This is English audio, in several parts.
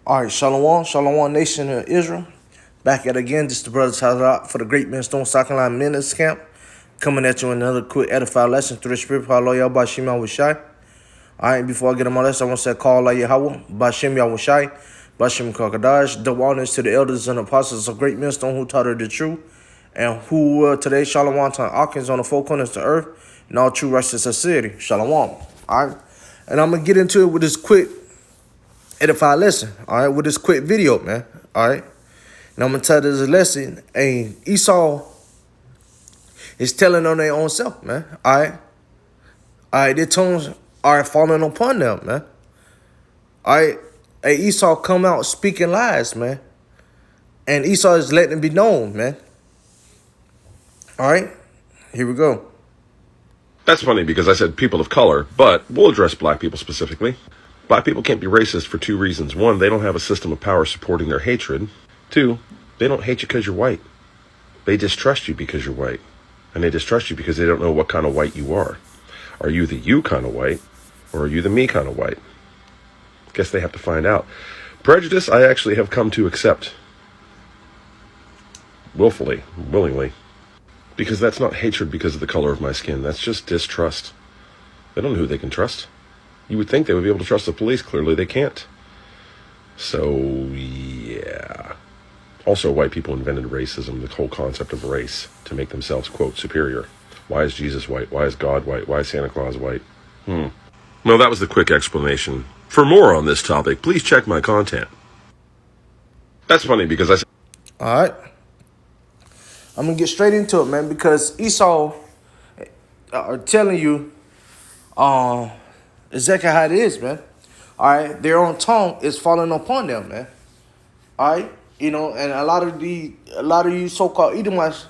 All right, Shalom Nation of Israel. Back at it again, this is the brother Tazarot for the Great Millstone Soccer Line Ministers Camp. Coming at you with another quick edified lesson through the Spirit, Power, Yahweh, Shema, Wishai. All right, before I get on my lesson, I want to say call Yahweh, Bashem Yahushai, Bashem Kakadash, double honors to the elders and apostles of Great Millstone who taught her the truth, and who today, Shalom to Hawkins on the four corners of the earth, and all true righteous of city. Shalom. All right, and I'm going to get into it with this quick edified lesson, all right, with this quick video, man, all right. And I'm going to tell this lesson, and Esau is telling on their own self, man, all right. All right, their tongues are falling upon them, man. All right, hey, Esau come out speaking lies, man. And Esau is letting it be known, man. All right, here we go. That's funny because I said people of color, but we'll address black people specifically. Black people can't be racist for two reasons. One, they don't have a system of power supporting their hatred. Two, they don't hate you because you're white. They distrust you because you're white. And they distrust you because they don't know what kind of white you are. Are you the you kind of white, or are you the me kind of white? Guess they have to find out. Prejudice, I actually have come to accept. Willingly. Because that's not hatred because of the color of my skin. That's just distrust. They don't know who they can trust. You would think they would be able to trust the police. Clearly they can't. So, yeah. Also, white people invented racism, the whole concept of race, to make themselves, quote, superior. Why is Jesus white? Why is God white? Why is Santa Claus white? Well, that was the quick explanation. For more on this topic, please check my content. That's funny because I said... All right. I'm going to get straight into it, man, because Esau are telling you exactly how it is, man. All right, their own tongue is falling upon them, man. All right, you know, and a lot of you so-called Edomites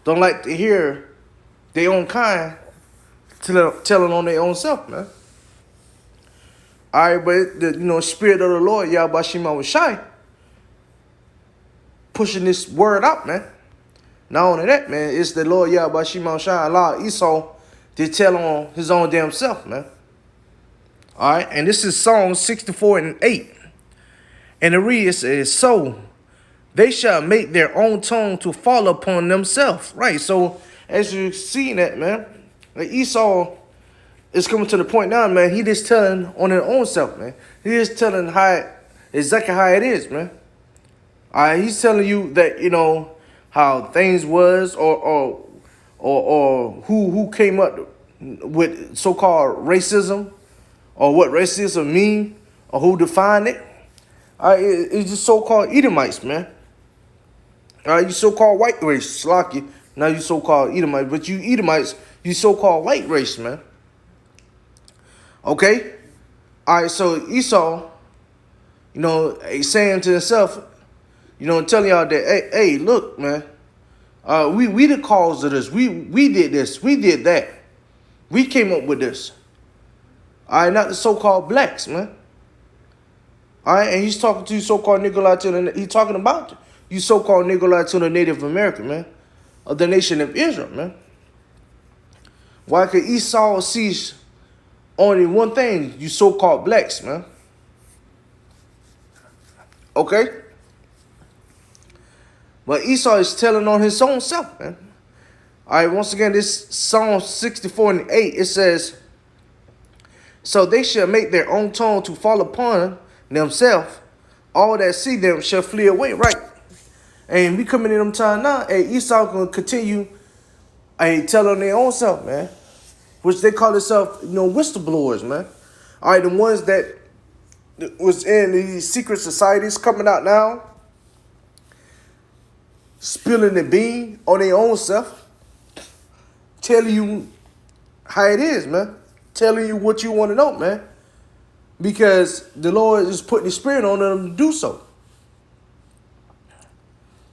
don't like to hear their own kind telling on their own self, man. All right, but the Spirit of the Lord, Yahweh Shema Wishai, pushing this word out, man. Not only that, man, it's the Lord Yahweh Shema Wishai allowed Esau to tell on his own damn self, man. All right, and this is Psalm 64:8. And the read says, so they shall make their own tongue to fall upon themselves. Right, so as you see that, man, like Esau is coming to the point now, man, he just telling on his own self, man. He is telling exactly how it is, man. All right, he's telling you that, how things was or who came up with so-called racism, or what racism mean, or who defined it. It's just so-called Edomites, man. All right, you so-called white race, Slocky. Now you so-called Edomites, but you Edomites, you so-called white race, man. Okay? All right, so Esau, he's saying to himself, telling y'all that, hey, look, man, we the cause of this. We did this. We did that. We came up with this. All right, not the so-called blacks, man. All right, and he's talking to you so-called Nigga he's talking about you so-called Nigga to the Native American, man, of the nation of Israel, man. Why could Esau see only one thing, you so-called blacks, man? Okay? But Esau is telling on his own self, man. All right, once again, this Psalm 64:8, it says, so they shall make their own tongue to fall upon themselves. All that see them shall flee away, right? And we coming in them time now, hey, Esau gonna continue telling their own self, man. Which they call themselves, whistleblowers, man. All right, the ones that was in these secret societies coming out now, spilling the bean on their own self, telling you how it is, man. Telling you what you want to know, man. Because the Lord is putting the Spirit on them to do so.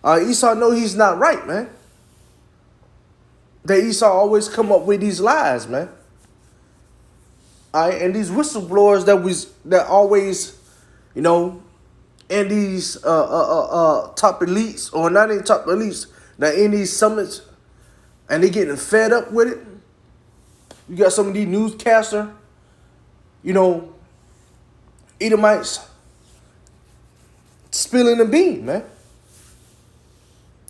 Esau know he's not right, man. That Esau always come up with these lies, man. All right, and these whistleblowers that always, in these top elites, or not in top elites, that in these summits, and they getting fed up with it. You got some of these newscaster, Edomites spilling the bean, man.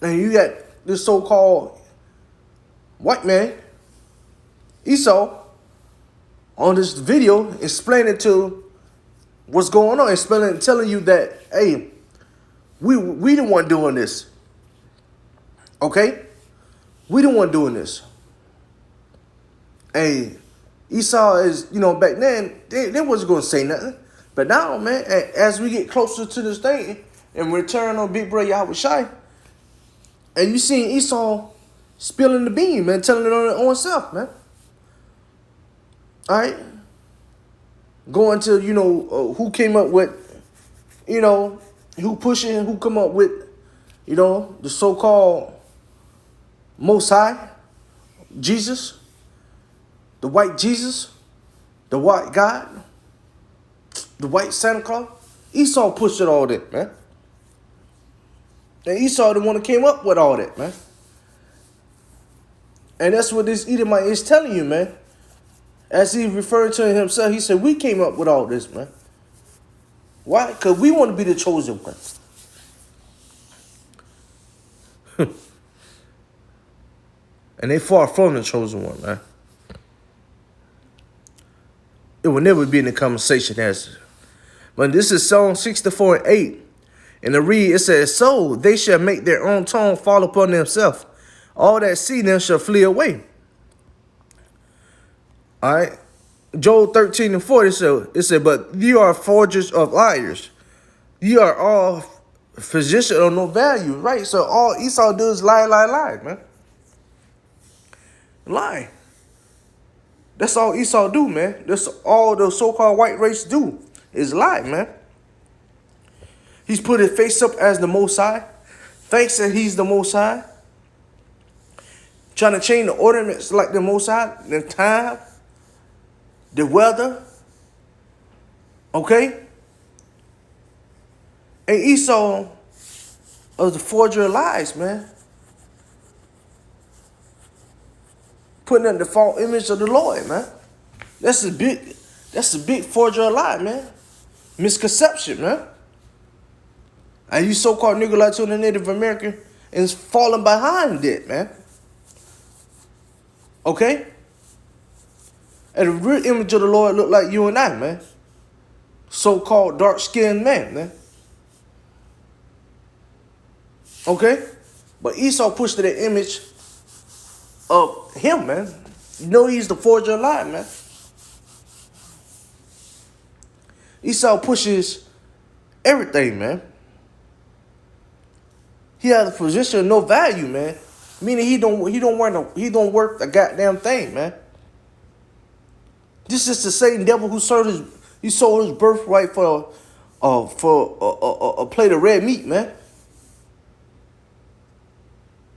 And you got this so-called white man, Esau, on this video explaining to what's going on, explaining, telling you that, hey, we the one doing this. Okay? We the one doing this. Hey, Esau is, back then, they wasn't going to say nothing. But now, man, as we get closer to this thing and return on Big Brother Yahweh Shai, and you seen Esau spilling the bean, man, telling it on his own self, man. All right? Going to, who came up with, who pushing, who come up with, the so-called Most High, Jesus, the white Jesus, the white God, the white Santa Claus. Esau pushed it all that, man. And Esau the one that came up with all that, man. And that's what this Edomite is telling you, man. As he referred to himself, he said, we came up with all this, man. Why? Because we want to be the chosen one. And they far from the chosen one, man. It will never be in the conversation as. But this is Psalm 64:8. And the read, it says, so they shall make their own tongue fall upon themselves. All that see them shall flee away. All right. Joel 13:4, it said, but you are forgers of liars. You are all physicians of no value, right? So all Esau do is lie, man. Lie. That's all Esau do, man. That's all the so-called white race do is lie, man. He's put his face up as the Most High. Thinks that he's the Most High. Trying to change the ordinance like the Most High, the time, the weather. Okay? And Esau was the forger of lies, man. Putting up the false image of the Lord, man. That's a big forger of lie, man. Misconception, man. And you so-called nigga like to the Native American is falling behind it, man. Okay? And the real image of the Lord look like you and I, man. So-called dark-skinned man. Okay? But Esau pushed to the image of him, man. You know he's the forger of lie, man. Esau pushes everything, man. He has a position of no value, man. Meaning he don't work a goddamn thing, man. This is the same devil who sold his birthright for a plate of red meat, man.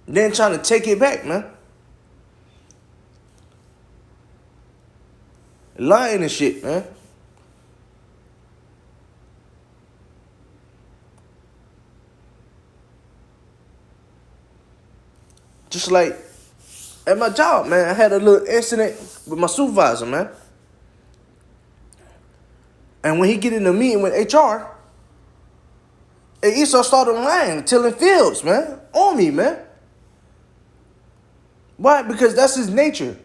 Then trying to take it back, man. Lying and shit, man. Just like at my job, man, I had a little incident with my supervisor, man. And when he get in the meeting with HR, and Esau started lying, telling fibs, man, on me, man. Why? Because that's his nature.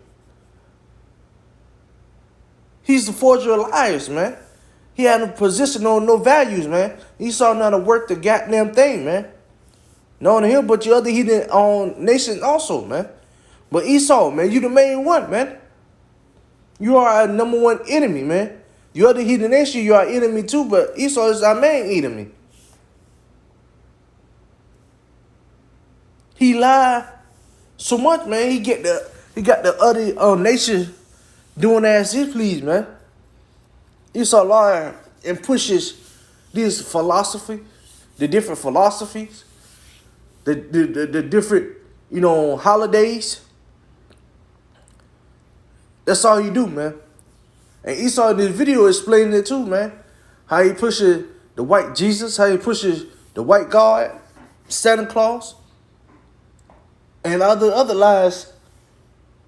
He's the forger of liars, man. He had a position on no values, man. Esau know how to work the goddamn thing, man. Not only him, but the other heathen nation also, man. But Esau, man, you the main one, man. You are our number one enemy, man. You other heathen nation, you are enemy too, but Esau is our main enemy. He lied so much, man. He got the other nation doing as he please, man. Esau lied and pushes this philosophy, the different philosophies, the different, holidays. That's all he do, man. And Esau in this video explaining it too, man. How he pushes the white Jesus, how he pushes the white God, Santa Claus, and other lies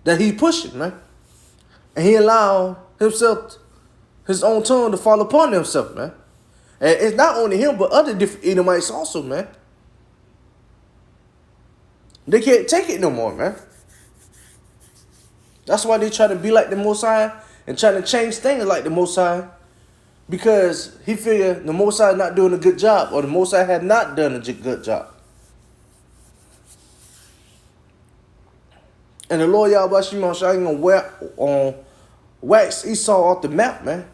that he pushing, man. And he allowed himself, his own tongue to fall upon himself, man. And it's not only him, but other different Edomites also, man. They can't take it no more, man. That's why they try to be like the Most High and try to change things like the Most High. Because he figured the Most High not doing a good job, or the Most High had not done a good job. And the Lord Yahweh Shimon Shai ain't gonna wax Esau off the map, man.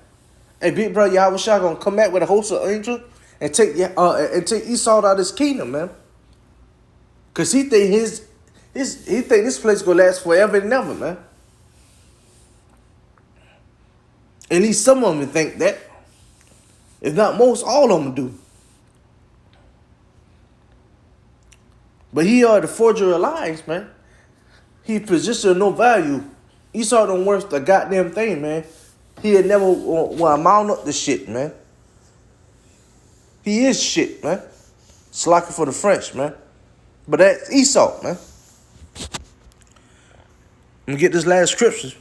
And big brother Yahweh Shai gonna come back with a host of angels and take Esau out of his kingdom, man. Cause he think he think this place gonna last forever and ever, man. At least some of them think that. If not most, all of them do. But he are the forger of lies, man. He position of no value. Esau don't worth the goddamn thing, man. He had never mount up the shit, man. He is shit, man. Slacking for the French, man. But that's Esau, man. Let me get this last scripture.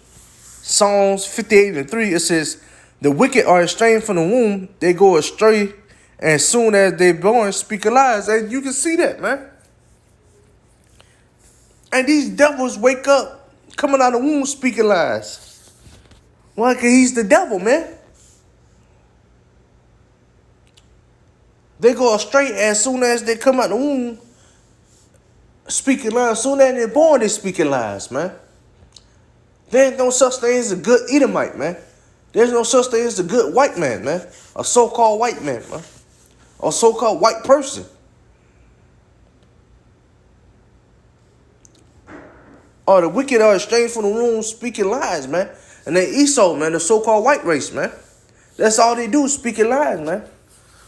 Psalms 58:3. It says, "The wicked are estranged from the womb; they go astray, and soon as they born, speak lies." And you can see that, man. And these devils wake up, coming out of the womb, speaking lies. Why? Because he's the devil, man. They go astray as soon as they come out the womb, speaking lies. As soon as they're born, they speaking lies, man. There ain't no such thing as a good Edomite, man. There's no such thing as a good white man, man. A so-called white man, man. A so-called white person. Or the wicked are estranged from the womb, speaking lies, man. And then Esau, man, the so-called white race, man. That's all they do, speaking lies, man.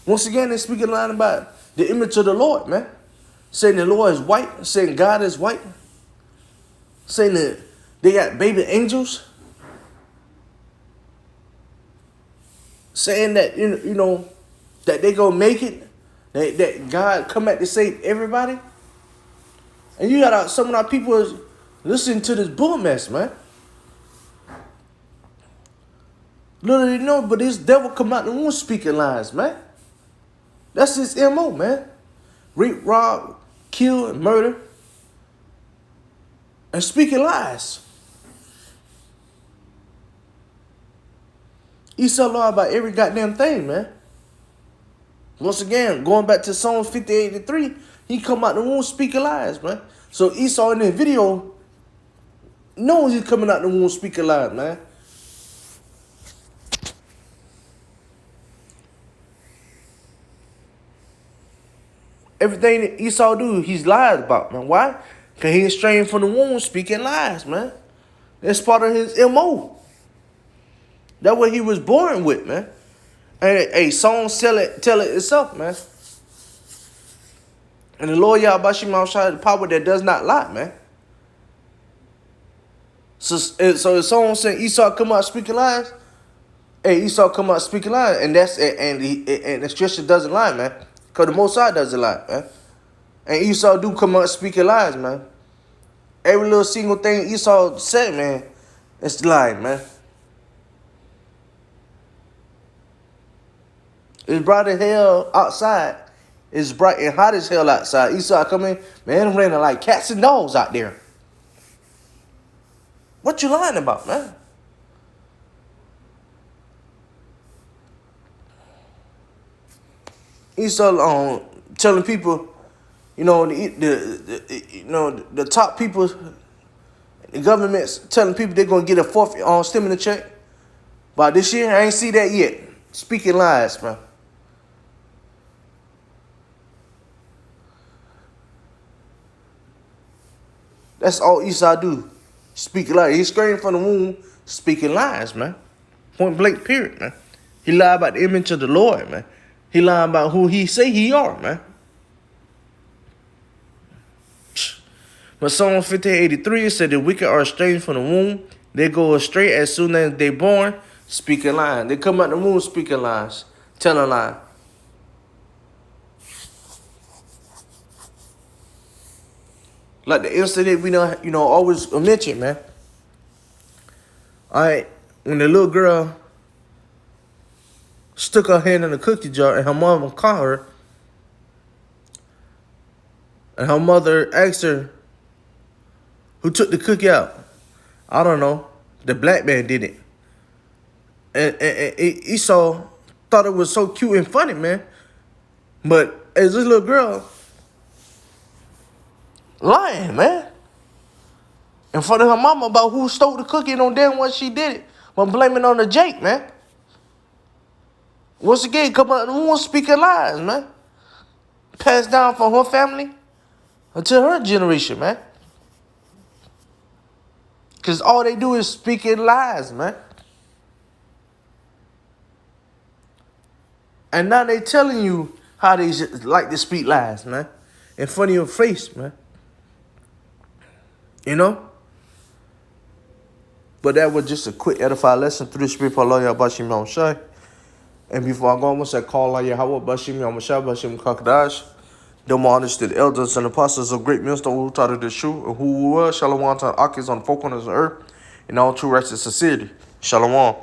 Once again, they're speaking lies about the image of the Lord, man. Saying the Lord is white, saying God is white. Saying that they got baby angels. Saying that, you know, that they gonna make it. That God come back to save everybody. And you got some of our people listening to this bull mess, man. Little they know, but this devil come out the womb speaking lies, man. That's his MO, man. Rape, rob, kill, and murder. And speaking lies. Esau lied about every goddamn thing, man. Once again, going back to Psalm 58:3, he come out the womb speaking lies, man. So Esau in the video knows he's coming out the womb speaking lies, man. Everything that Esau do, he's lied about, man. Why? Because he's estranged from the womb speaking lies, man. That's part of his MO. That's what he was born with, man. And a song tell it itself, man. And the Lord Yahweh Shimon Shai, the power that does not lie, man. So the song saying Esau come out speaking lies. Hey, Esau come out speaking lies, and that's and the scripture doesn't lie, man. Because the Most High doesn't lie, man. And Esau do come out speaking lies, man. Every little single thing Esau said, man, it's lying, man. It's bright as hell outside. It's bright and hot as hell outside. Esau come in, man, I'm raining like cats and dogs out there. What you lying about, man? Esau telling people, you know, the top people, the government's telling people they're gonna get a fourth stimulus check. But this year, I ain't see that yet. Speaking lies, man. That's all Esau do. Speaking lies. He's screaming from the womb, speaking lies, man. Point blank, period, man. He lied about the image of the Lord, man. He lied about who he say he are, man. But Psalm 58:83, it said the wicked are estranged from the womb. They go astray as soon as they born, speaking lies. They come out the womb speaking lies, telling lies. Like the incident we don't, always mention, man. All right, when the little girl stuck her hand in the cookie jar, and her mom caught her. And her mother asked her, who took the cookie out? I don't know. The black man did it. And Esau thought it was so cute and funny, man. But as this little girl lying, man, in front of her mama about who stole the cookie and on damn what she did it, but blaming on the Jake, man. Once again, come on, who wants speaking lies, man? Passed down from her family until her generation, man. Because all they do is speaking lies, man. And now they telling you how they like to speak lies, man. In front of your face, man. You know? But that was just a quick edifying lesson through the Spirit of Allah Yahbashim Yahweh. And before I go, I want to say, call Allah Yahweh Bashim Yahweh Bashim Kakadash. The more understood elders and apostles of great minister who taught the truth, and who were Shalom to Akis on the four corners of the earth, in all true righteous sincerity. Shalom.